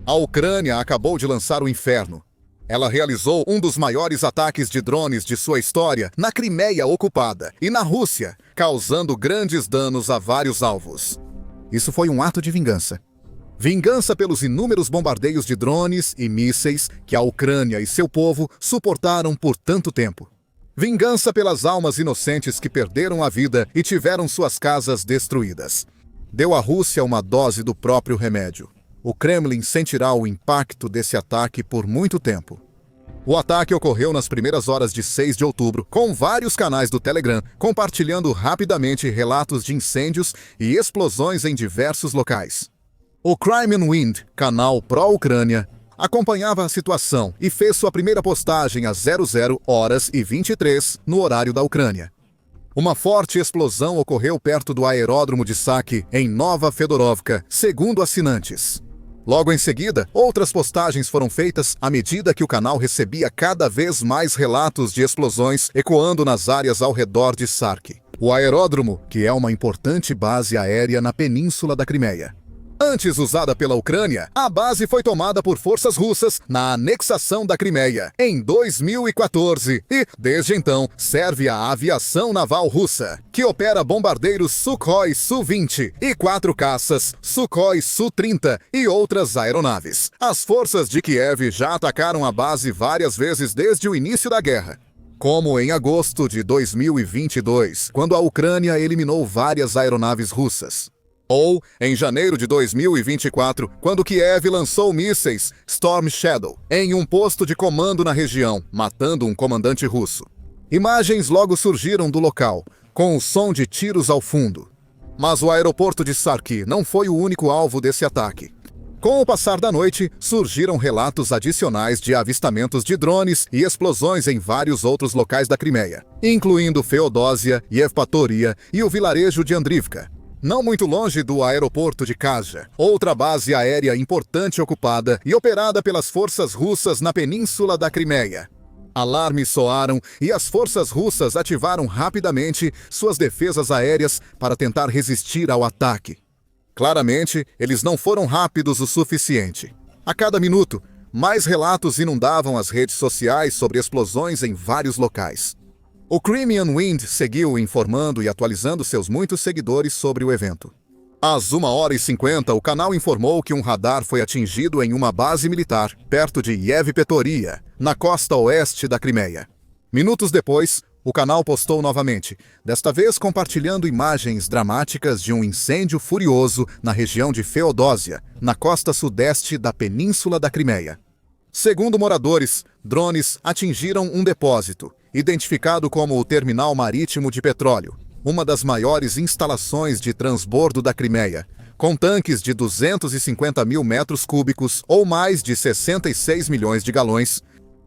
A Ucrânia acabou de lançar o inferno. Ela realizou um dos maiores ataques de drones de sua história na Crimeia ocupada e na Rússia, causando grandes danos a vários alvos. Isso foi um ato de vingança. Vingança pelos inúmeros bombardeios de drones e mísseis que a Ucrânia e seu povo suportaram por tanto tempo. Vingança pelas almas inocentes que perderam a vida e tiveram suas casas destruídas. Deu à Rússia uma dose do próprio remédio. O Kremlin sentirá o impacto desse ataque por muito tempo. O ataque ocorreu nas primeiras horas de 6 de outubro, com vários canais do Telegram compartilhando rapidamente relatos de incêndios e explosões em diversos locais. O Crimean Wind, canal pró-Ucrânia, acompanhava a situação e fez sua primeira postagem às 00h23 no horário da Ucrânia. Uma forte explosão ocorreu perto do aeródromo de Saki, em Nova Fedorovka, segundo assinantes. Logo em seguida, outras postagens foram feitas à medida que o canal recebia cada vez mais relatos de explosões ecoando nas áreas ao redor de Saki. O aeródromo, que é uma importante base aérea na península da Crimeia. Antes usada pela Ucrânia, a base foi tomada por forças russas na anexação da Crimeia, em 2014, e, desde então, serve à aviação naval russa, que opera bombardeiros Sukhoi Su-20 e 4 caças Sukhoi Su-30 e outras aeronaves. As forças de Kiev já atacaram a base várias vezes desde o início da guerra, como em agosto de 2022, quando a Ucrânia eliminou várias aeronaves russas. Ou em janeiro de 2024, quando Kiev lançou mísseis Storm Shadow em um posto de comando na região, matando um comandante russo. Imagens logo surgiram do local, com o som de tiros ao fundo. Mas o aeroporto de Saki não foi o único alvo desse ataque. Com o passar da noite, surgiram relatos adicionais de avistamentos de drones e explosões em vários outros locais da Crimeia, incluindo Feodósia, Yevpatoria e o vilarejo de Andrivka, não muito longe do aeroporto de Kaja, outra base aérea importante ocupada e operada pelas forças russas na península da Crimeia. Alarmes soaram e as forças russas ativaram rapidamente suas defesas aéreas para tentar resistir ao ataque. Claramente, eles não foram rápidos o suficiente. A cada minuto, mais relatos inundavam as redes sociais sobre explosões em vários locais. O Crimean Wind seguiu informando e atualizando seus muitos seguidores sobre o evento. Às 1h50, o canal informou que um radar foi atingido em uma base militar, perto de Yevpatoria, na costa oeste da Crimeia. Minutos depois, o canal postou novamente, desta vez compartilhando imagens dramáticas de um incêndio furioso na região de Feodósia, na costa sudeste da península da Crimeia. Segundo moradores, drones atingiram um depósito, identificado como o Terminal Marítimo de Petróleo, uma das maiores instalações de transbordo da Crimeia, com tanques de 250 mil metros cúbicos ou mais de 66 milhões de galões.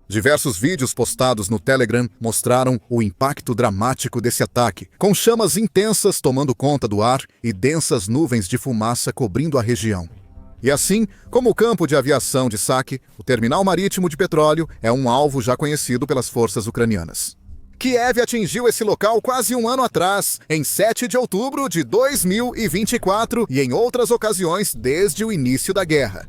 Diversos vídeos postados no Telegram mostraram o impacto dramático desse ataque, com chamas intensas tomando conta do ar e densas nuvens de fumaça cobrindo a região. E assim como o campo de aviação de Saki, o terminal marítimo de petróleo é um alvo já conhecido pelas forças ucranianas. Kiev atingiu esse local quase um ano atrás, em 7 de outubro de 2024 e em outras ocasiões desde o início da guerra.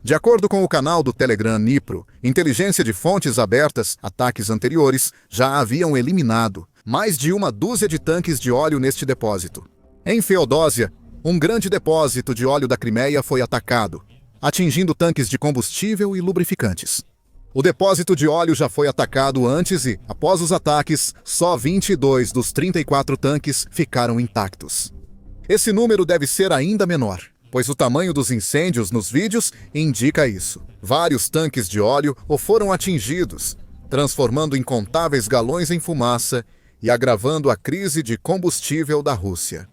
De acordo com o canal do Telegram Dnipro, inteligência de fontes abertas, ataques anteriores já haviam eliminado mais de uma dúzia de tanques de óleo neste depósito. Em Feodósia, um grande depósito de óleo da Crimeia foi atacado, atingindo tanques de combustível e lubrificantes. O depósito de óleo já foi atacado antes e, após os ataques, só 22 dos 34 tanques ficaram intactos. Esse número deve ser ainda menor, pois o tamanho dos incêndios nos vídeos indica isso. Vários tanques de óleo o foram atingidos, transformando incontáveis galões em fumaça e agravando a crise de combustível da Rússia.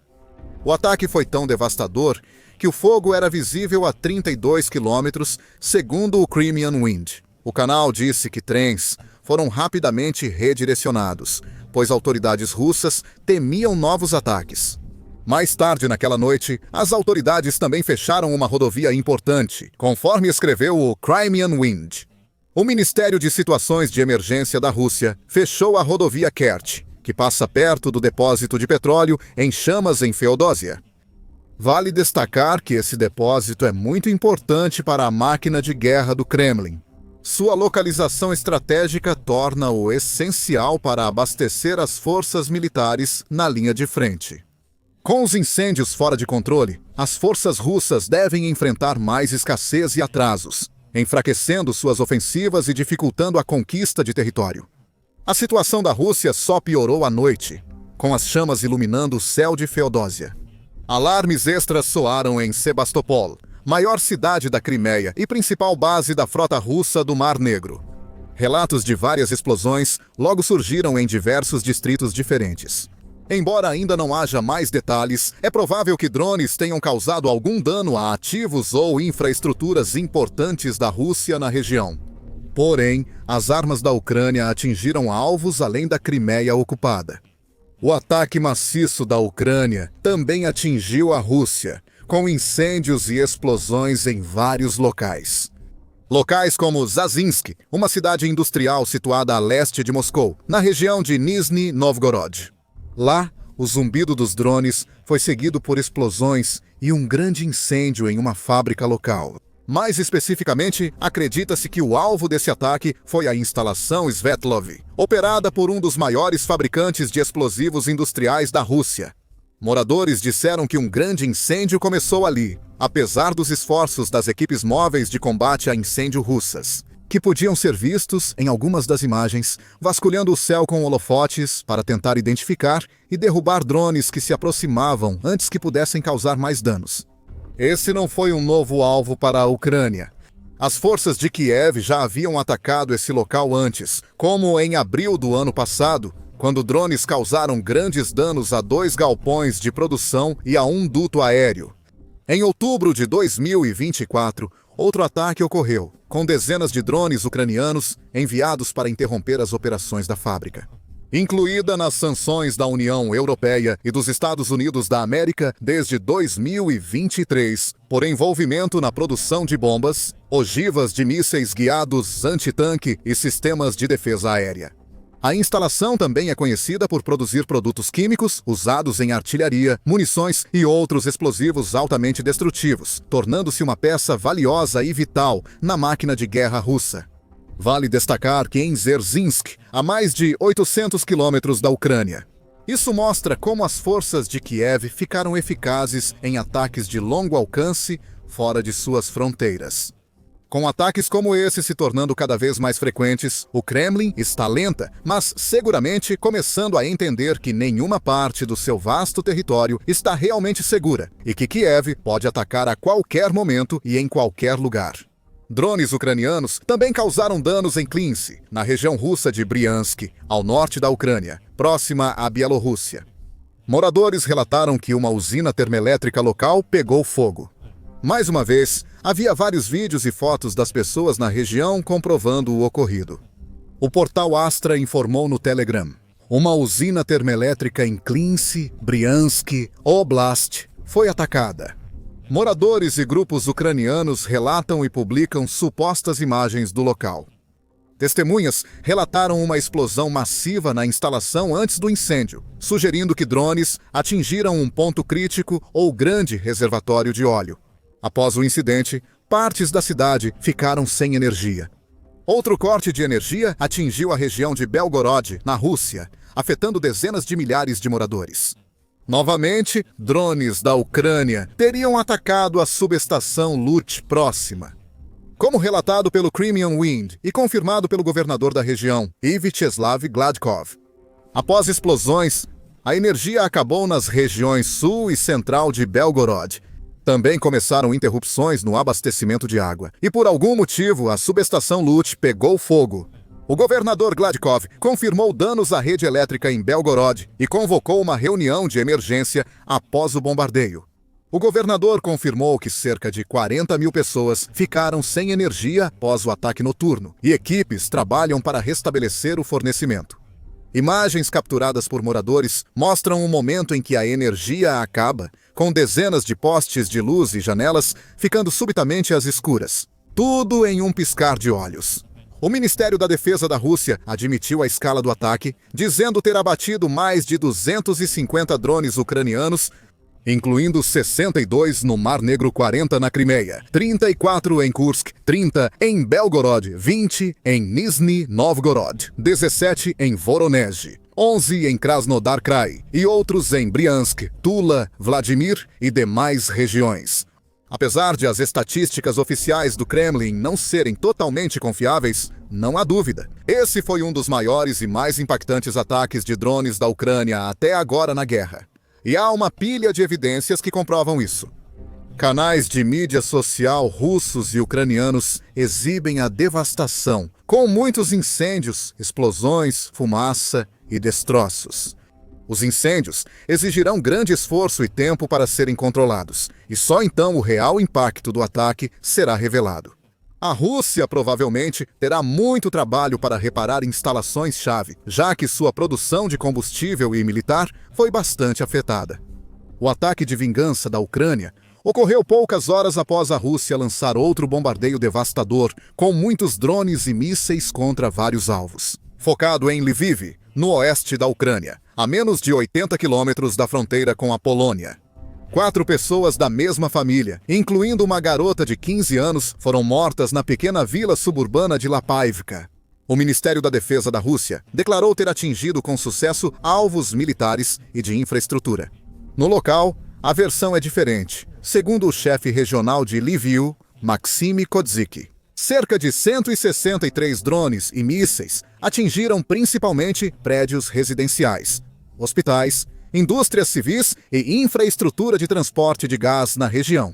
O ataque foi tão devastador que o fogo era visível a 32 quilômetros, segundo o Crimean Wind. O canal disse que trens foram rapidamente redirecionados, pois autoridades russas temiam novos ataques. Mais tarde naquela noite, as autoridades também fecharam uma rodovia importante, conforme escreveu o Crimean Wind. O Ministério de Situações de Emergência da Rússia fechou a rodovia Kerch, que passa perto do depósito de petróleo em chamas em Feodósia. Vale destacar que esse depósito é muito importante para a máquina de guerra do Kremlin. Sua localização estratégica torna-o essencial para abastecer as forças militares na linha de frente. Com os incêndios fora de controle, as forças russas devem enfrentar mais escassez e atrasos, enfraquecendo suas ofensivas e dificultando a conquista de território. A situação da Rússia só piorou à noite, com as chamas iluminando o céu de Feodósia. Alarmes extras soaram em Sebastopol, maior cidade da Crimeia e principal base da frota russa do Mar Negro. Relatos de várias explosões logo surgiram em diversos distritos diferentes. Embora ainda não haja mais detalhes, é provável que drones tenham causado algum dano a ativos ou infraestruturas importantes da Rússia na região. Porém, as armas da Ucrânia atingiram alvos além da Crimeia ocupada. O ataque maciço da Ucrânia também atingiu a Rússia, com incêndios e explosões em vários locais. Locais como Zazinsk, uma cidade industrial situada a leste de Moscou, na região de Nizhny Novgorod. Lá, o zumbido dos drones foi seguido por explosões e um grande incêndio em uma fábrica local. Mais especificamente, acredita-se que o alvo desse ataque foi a instalação Svetlov, operada por um dos maiores fabricantes de explosivos industriais da Rússia. Moradores disseram que um grande incêndio começou ali, apesar dos esforços das equipes móveis de combate a incêndio russas, que podiam ser vistos em algumas das imagens, vasculhando o céu com holofotes para tentar identificar e derrubar drones que se aproximavam antes que pudessem causar mais danos. Esse não foi um novo alvo para a Ucrânia. As forças de Kiev já haviam atacado esse local antes, como em abril do ano passado, quando drones causaram grandes danos a 2 galpões de produção e a um duto aéreo. Em outubro de 2024, outro ataque ocorreu, com dezenas de drones ucranianos enviados para interromper as operações da fábrica. Incluída nas sanções da União Europeia e dos Estados Unidos da América desde 2023, por envolvimento na produção de bombas, ogivas de mísseis guiados antitanque e sistemas de defesa aérea. A instalação também é conhecida por produzir produtos químicos usados em artilharia, munições e outros explosivos altamente destrutivos, tornando-se uma peça valiosa e vital na máquina de guerra russa. Vale destacar que em Dzerzhinsk, a mais de 800 quilômetros da Ucrânia. Isso mostra como as forças de Kiev ficaram eficazes em ataques de longo alcance fora de suas fronteiras. Com ataques como esse se tornando cada vez mais frequentes, o Kremlin está lenta, mas seguramente começando a entender que nenhuma parte do seu vasto território está realmente segura e que Kiev pode atacar a qualquer momento e em qualquer lugar. Drones ucranianos também causaram danos em Klinsk, na região russa de Bryansk, ao norte da Ucrânia, próxima à Bielorrússia. Moradores relataram que uma usina termoelétrica local pegou fogo. Mais uma vez, havia vários vídeos e fotos das pessoas na região comprovando o ocorrido. O portal Astra informou no Telegram: uma usina termoelétrica em Klinsk, Bryansk, Oblast, foi atacada. Moradores e grupos ucranianos relatam e publicam supostas imagens do local. Testemunhas relataram uma explosão massiva na instalação antes do incêndio, sugerindo que drones atingiram um ponto crítico ou grande reservatório de óleo. Após o incidente, partes da cidade ficaram sem energia. Outro corte de energia atingiu a região de Belgorod, na Rússia, afetando dezenas de milhares de moradores. Novamente, drones da Ucrânia teriam atacado a subestação Lut próxima. Como relatado pelo Crimean Wind e confirmado pelo governador da região, Vyacheslav Gladkov. Após explosões, a energia acabou nas regiões sul e central de Belgorod. Também começaram interrupções no abastecimento de água. E por algum motivo, a subestação Lut pegou fogo. O governador Gladkov confirmou danos à rede elétrica em Belgorod e convocou uma reunião de emergência após o bombardeio. O governador confirmou que cerca de 40 mil pessoas ficaram sem energia após o ataque noturno e equipes trabalham para restabelecer o fornecimento. Imagens capturadas por moradores mostram um momento em que a energia acaba, com dezenas de postes de luz e janelas ficando subitamente às escuras. Tudo em um piscar de olhos. O Ministério da Defesa da Rússia admitiu a escala do ataque, dizendo ter abatido mais de 250 drones ucranianos, incluindo 62 no Mar Negro, 40 na Crimeia, 34 em Kursk, 30 em Belgorod, 20 em Nizhny Novgorod, 17 em Voronezh, 11 em Krasnodar Krai e outros em Briansk, Tula, Vladimir e demais regiões. Apesar de as estatísticas oficiais do Kremlin não serem totalmente confiáveis, não há dúvida. Esse foi um dos maiores e mais impactantes ataques de drones da Ucrânia até agora na guerra. E há uma pilha de evidências que comprovam isso. Canais de mídia social russos e ucranianos exibem a devastação, com muitos incêndios, explosões, fumaça e destroços. Os incêndios exigirão grande esforço e tempo para serem controlados, e só então o real impacto do ataque será revelado. A Rússia provavelmente terá muito trabalho para reparar instalações-chave, já que sua produção de combustível e militar foi bastante afetada. O ataque de vingança da Ucrânia ocorreu poucas horas após a Rússia lançar outro bombardeio devastador, com muitos drones e mísseis contra vários alvos. Focado em Lviv, no oeste da Ucrânia, a menos de 80 quilômetros da fronteira com a Polônia. 4 pessoas da mesma família, incluindo uma garota de 15 anos, foram mortas na pequena vila suburbana de Lapaivka. O Ministério da Defesa da Rússia declarou ter atingido com sucesso alvos militares e de infraestrutura. No local, a versão é diferente, segundo o chefe regional de Lviv, Maxim Kodzyk. Cerca de 163 drones e mísseis atingiram principalmente prédios residenciais, hospitais, indústrias civis e infraestrutura de transporte de gás na região.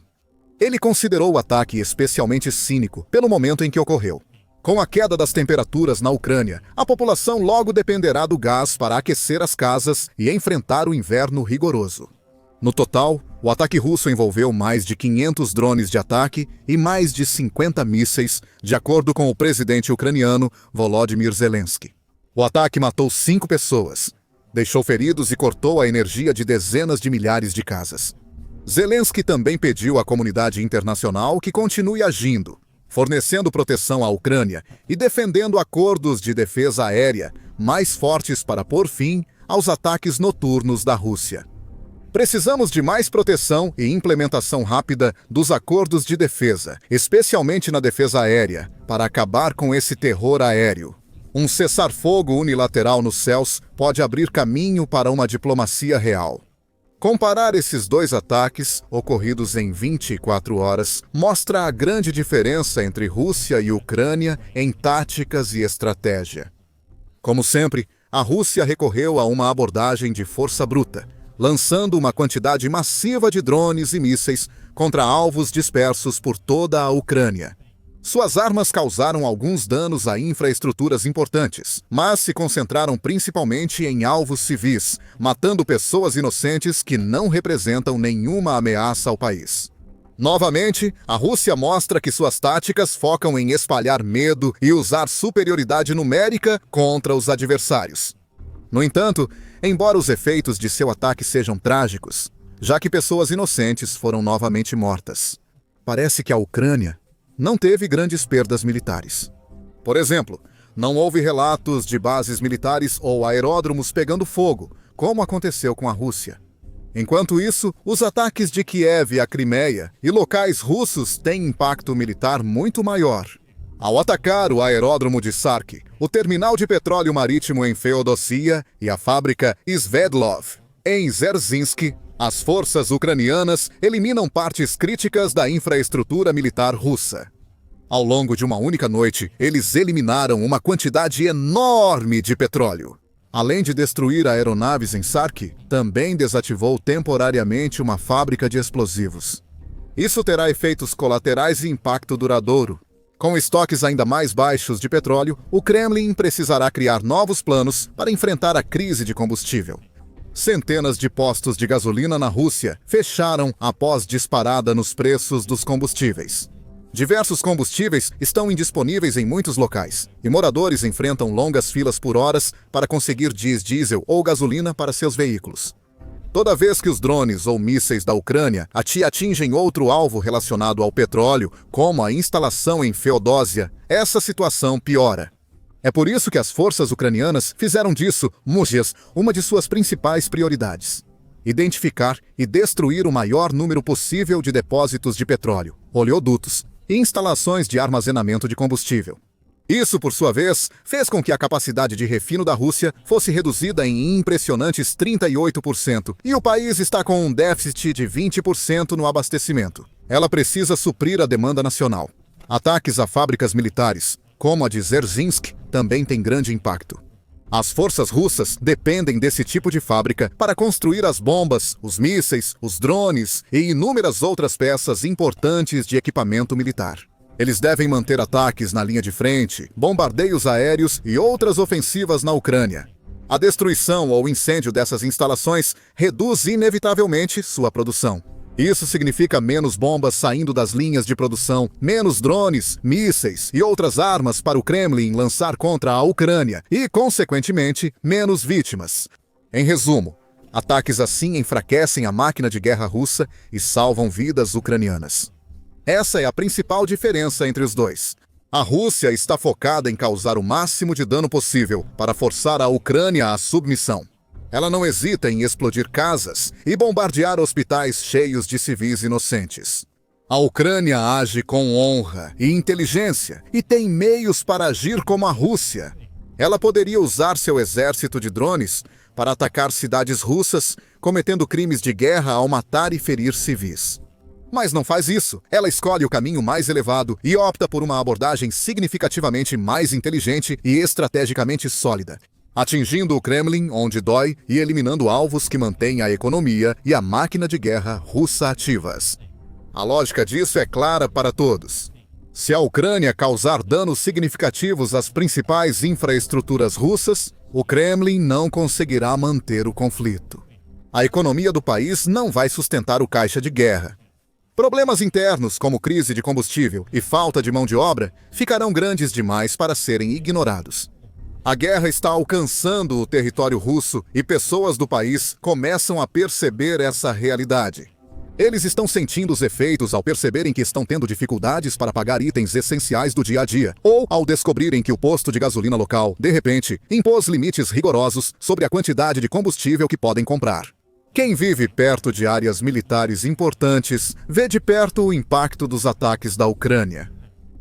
Ele considerou o ataque especialmente cínico pelo momento em que ocorreu. Com a queda das temperaturas na Ucrânia, a população logo dependerá do gás para aquecer as casas e enfrentar o inverno rigoroso. No total, o ataque russo envolveu mais de 500 drones de ataque e mais de 50 mísseis, de acordo com o presidente ucraniano Volodymyr Zelensky. O ataque matou 5 pessoas, deixou feridos e cortou a energia de dezenas de milhares de casas. Zelensky também pediu à comunidade internacional que continue agindo, fornecendo proteção à Ucrânia e defendendo acordos de defesa aérea mais fortes para pôr fim aos ataques noturnos da Rússia. Precisamos de mais proteção e implementação rápida dos acordos de defesa, especialmente na defesa aérea, para acabar com esse terror aéreo. Um cessar-fogo unilateral nos céus pode abrir caminho para uma diplomacia real. Comparar esses dois ataques, ocorridos em 24 horas, mostra a grande diferença entre Rússia e Ucrânia em táticas e estratégia. Como sempre, a Rússia recorreu a uma abordagem de força bruta, lançando uma quantidade massiva de drones e mísseis contra alvos dispersos por toda a Ucrânia. Suas armas causaram alguns danos a infraestruturas importantes, mas se concentraram principalmente em alvos civis, matando pessoas inocentes que não representam nenhuma ameaça ao país. Novamente, a Rússia mostra que suas táticas focam em espalhar medo e usar superioridade numérica contra os adversários. No entanto, embora os efeitos de seu ataque sejam trágicos, já que pessoas inocentes foram novamente mortas, parece que a Ucrânia não teve grandes perdas militares. Por exemplo, não houve relatos de bases militares ou aeródromos pegando fogo, como aconteceu com a Rússia. Enquanto isso, os ataques de Kiev à Crimeia e locais russos têm impacto militar muito maior. Ao atacar o aeródromo de Sarki, o terminal de petróleo marítimo em Feodosia e a fábrica Sverdlov, em Dzerzhinsky, as forças ucranianas eliminam partes críticas da infraestrutura militar russa. Ao longo de uma única noite, eles eliminaram uma quantidade enorme de petróleo. Além de destruir aeronaves em Sarki, também desativou temporariamente uma fábrica de explosivos. Isso terá efeitos colaterais e impacto duradouro. Com estoques ainda mais baixos de petróleo, o Kremlin precisará criar novos planos para enfrentar a crise de combustível. Centenas de postos de gasolina na Rússia fecharam após disparada nos preços dos combustíveis. Diversos combustíveis estão indisponíveis em muitos locais, e moradores enfrentam longas filas por horas para conseguir diesel ou gasolina para seus veículos. Toda vez que os drones ou mísseis da Ucrânia atingem outro alvo relacionado ao petróleo, como a instalação em Feodósia, essa situação piora. É por isso que as forças ucranianas fizeram disso, Mujias, uma de suas principais prioridades. identificar e destruir o maior número possível de depósitos de petróleo, oleodutos e instalações de armazenamento de combustível. Isso, por sua vez, fez com que a capacidade de refino da Rússia fosse reduzida em impressionantes 38%, e o país está com um déficit de 20% no abastecimento. Ela precisa suprir a demanda nacional. Ataques a fábricas militares, como a de Dzerzhinsk, também têm grande impacto. As forças russas dependem desse tipo de fábrica para construir as bombas, os mísseis, os drones e inúmeras outras peças importantes de equipamento militar. Eles devem manter ataques na linha de frente, bombardeios aéreos e outras ofensivas na Ucrânia. A destruição ou incêndio dessas instalações reduz inevitavelmente sua produção. Isso significa menos bombas saindo das linhas de produção, menos drones, mísseis e outras armas para o Kremlin lançar contra a Ucrânia e, consequentemente, menos vítimas. Em resumo, ataques assim enfraquecem a máquina de guerra russa e salvam vidas ucranianas. Essa é a principal diferença entre os dois. A Rússia está focada em causar o máximo de dano possível para forçar a Ucrânia à submissão. Ela não hesita em explodir casas e bombardear hospitais cheios de civis inocentes. A Ucrânia age com honra e inteligência e tem meios para agir como a Rússia. Ela poderia usar seu exército de drones para atacar cidades russas, cometendo crimes de guerra ao matar e ferir civis. Mas não faz isso. Ela escolhe o caminho mais elevado e opta por uma abordagem significativamente mais inteligente e estrategicamente sólida, atingindo o Kremlin onde dói e eliminando alvos que mantêm a economia e a máquina de guerra russa ativas. A lógica disso é clara para todos. Se a Ucrânia causar danos significativos às principais infraestruturas russas, o Kremlin não conseguirá manter o conflito. A economia do país não vai sustentar o caixa de guerra. Problemas internos, como crise de combustível e falta de mão de obra, ficarão grandes demais para serem ignorados. A guerra está alcançando o território russo e pessoas do país começam a perceber essa realidade. Eles estão sentindo os efeitos ao perceberem que estão tendo dificuldades para pagar itens essenciais do dia a dia, ou ao descobrirem que o posto de gasolina local, de repente, impôs limites rigorosos sobre a quantidade de combustível que podem comprar. Quem vive perto de áreas militares importantes vê de perto o impacto dos ataques da Ucrânia.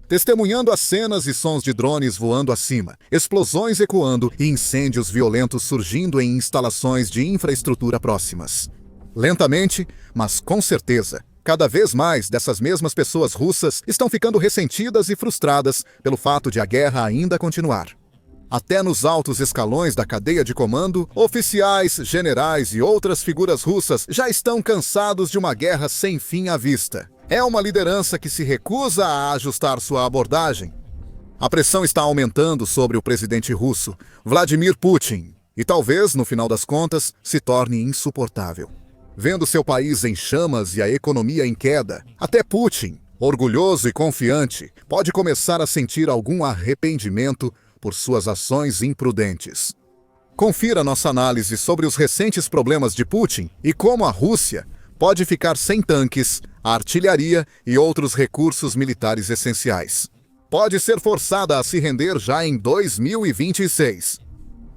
Testemunhando as cenas e sons de drones voando acima, explosões ecoando e incêndios violentos surgindo em instalações de infraestrutura próximas. Lentamente, mas com certeza, cada vez mais dessas mesmas pessoas russas estão ficando ressentidas e frustradas pelo fato de a guerra ainda continuar. Até nos altos escalões da cadeia de comando, oficiais, generais e outras figuras russas já estão cansados de uma guerra sem fim à vista. É uma liderança que se recusa a ajustar sua abordagem. A pressão está aumentando sobre o presidente russo, Vladimir Putin, e talvez, no final das contas, se torne insuportável. Vendo seu país em chamas e a economia em queda, até Putin, orgulhoso e confiante, pode começar a sentir algum arrependimento por suas ações imprudentes. Confira nossa análise sobre os recentes problemas de Putin e como a Rússia pode ficar sem tanques, artilharia e outros recursos militares essenciais. Pode ser forçada a se render já em 2026.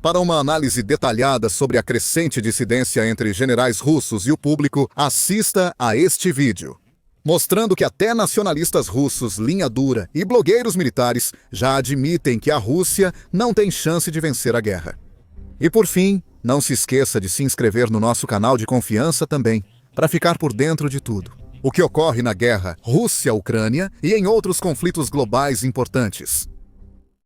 Para uma análise detalhada sobre a crescente dissidência entre generais russos e o público, assista a este vídeo, mostrando que até nacionalistas russos, linha dura e blogueiros militares já admitem que a Rússia não tem chance de vencer a guerra. E por fim, não se esqueça de se inscrever no nosso canal de confiança também, para ficar por dentro de tudo o que ocorre na guerra Rússia-Ucrânia e em outros conflitos globais importantes.